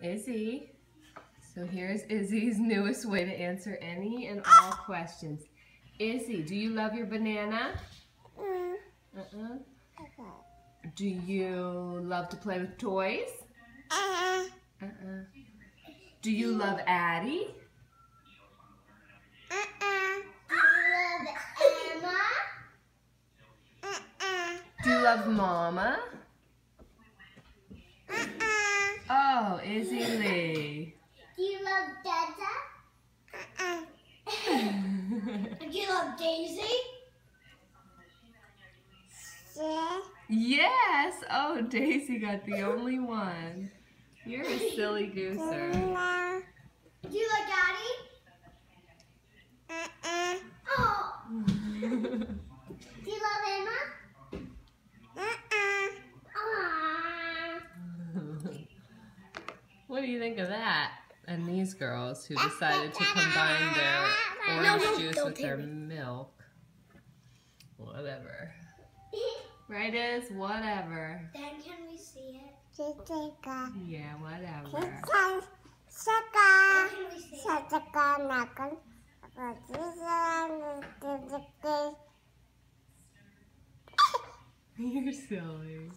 Izzy. So here's Izzy's newest way to answer any and all questions. Izzy, do you love your banana? Do you love to play with toys? Do you love Addie? Do you love Mama? Oh, Izzy Lee. Do you love Dada? Do you love Daisy? Yes! Oh, Daisy got the only one. You're a silly gooser. Do you like Addie? Oh. Do you love Emma? What do you think of that? And these girls who decided to combine their orange juice with their milk. Whatever. Right, Iz? Whatever. Then can we see it? Yeah, whatever. You're silly.